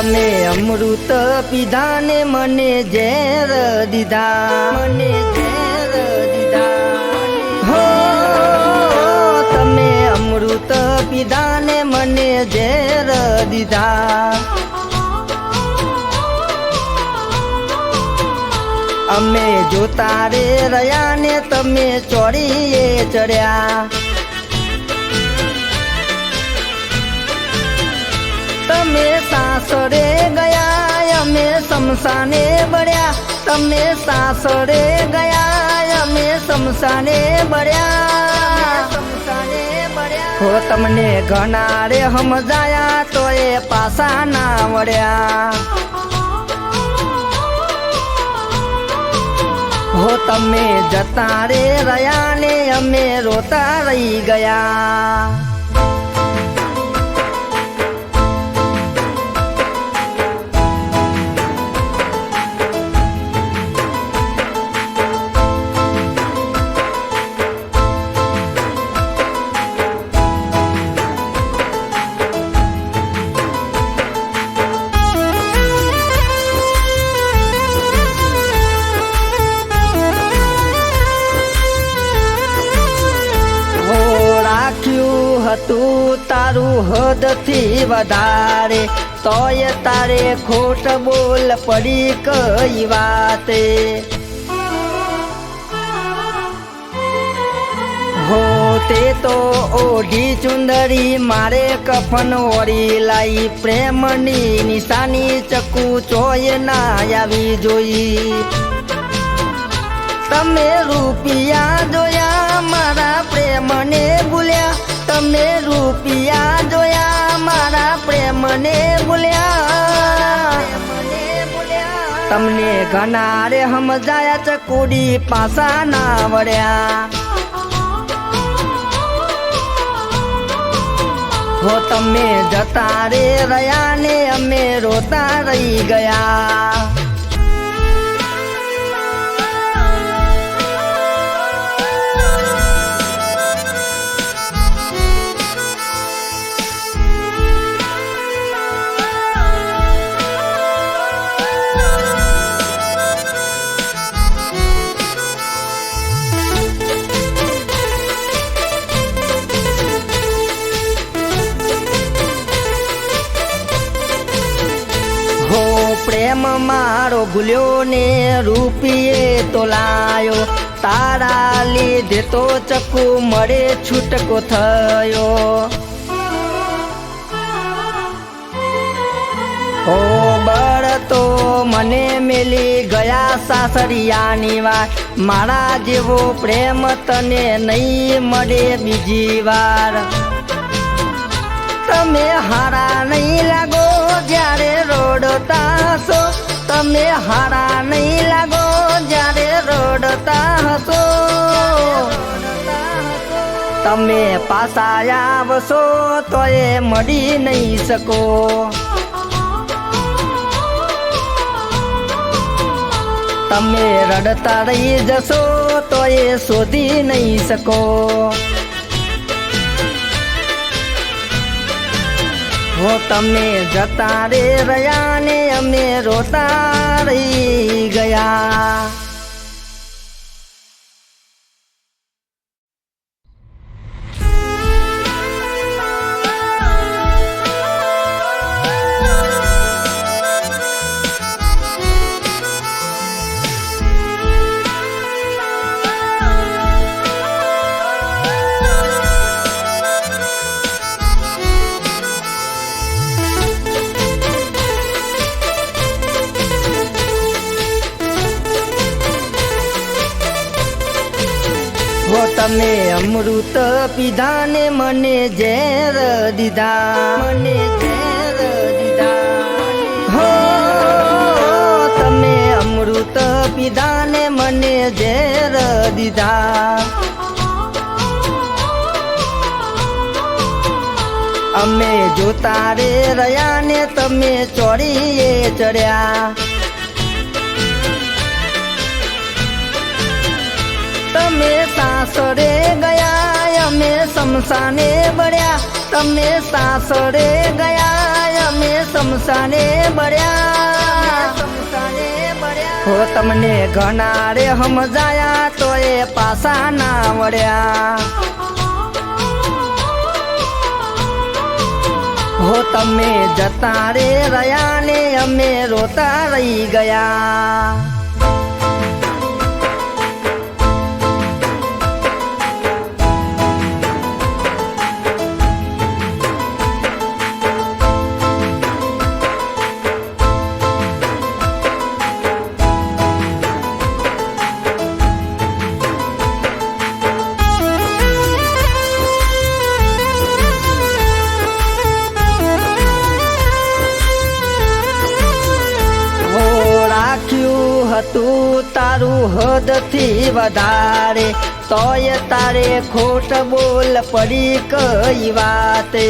તમે અમૃત પીધા ને મને ઝેર દીધા, મને ઝેર દીધા. હો તમે અમૃત પીધા ને મને ઝેર દીધા. અમે જોતા રે રહ્યા ને તમે ચોરીએ ચડ્યા. તમે સાસરે ગયા અમે શમશાને બળ્યા. તમે સાસરે ગયા અમે શમશાને બળ્યા. હો તમને ઘણા રે સમજાયા તો એ પાસા ના વળ્યા. હો તમે જતા રે રહ્યા ને અમે રોતા રહી ગયા. હતું તારું હદથી વધારે તોય તારે ખોટ બોલ પડી કઈ વાતે. હો તે તો ઓઢી ચુંદડી મારે કફન ઓળી લાઈ. પ્રેમની નિશાની ચકુ ચોય ના આવી જોઈ. તમે રૂપિયા જોયા મારા પ્રેમને ભૂલ્યા. તમે રૂપિયા જોયા મારા પ્રેમને ભૂલ્યા. તમને ઘણા રે સમજાયા ચકુડી પાસા ના વળ્યા. હો તમે જતા રે રહ્યા ને અમે રોતા રહી ગયા. પ્રેમ મારો ભૂલ્યો ને રૂપિયે તો લાયો. તારા લીધે તો ચકુ મળે છૂટકો થયો. ઓ બળ તો મને મેલી ગયા સાસરિયાની વાત. મારા જેવો પ્રેમ તને નહીં મળે બીજી વાર. તમે હારા નહીં લાગો જ્યારે રોડતા હશો. તમે હારા નહીં લાગો જ્યારે રોડતા હશો. તમે પાછા આવશો તો એ મળી નહીં શકો. તમે રડતા રહી જશો તો એ શોધી નહીં શકો. હો તમે જતા રે રહ્યા ને અમે રોતા રહી ગયા. હો તમે અમૃત પીધા ને મને ઝેર દીધા, મને ઝેર દીધા. હો તમે અમૃત પીધા ને મને ઝેર દીધા. અમે જોતા રે રહ્યા ને તમે ચોરીએ ચડ્યા. તમે સાસરે ગયા અમે શમશાને બળ્યા તમે સાસરે ગયા અમે શમશાને બળ્યા હો તમને ઘણા રે સમજાયા તો એ પાછા ના વળ્યા હો તમે જતા રે રહ્યા ને અમે રોતા રહી ગયા તું તારું હદથી વધારે તોય તારે ખોટ બોલ પડી કઈ વાતે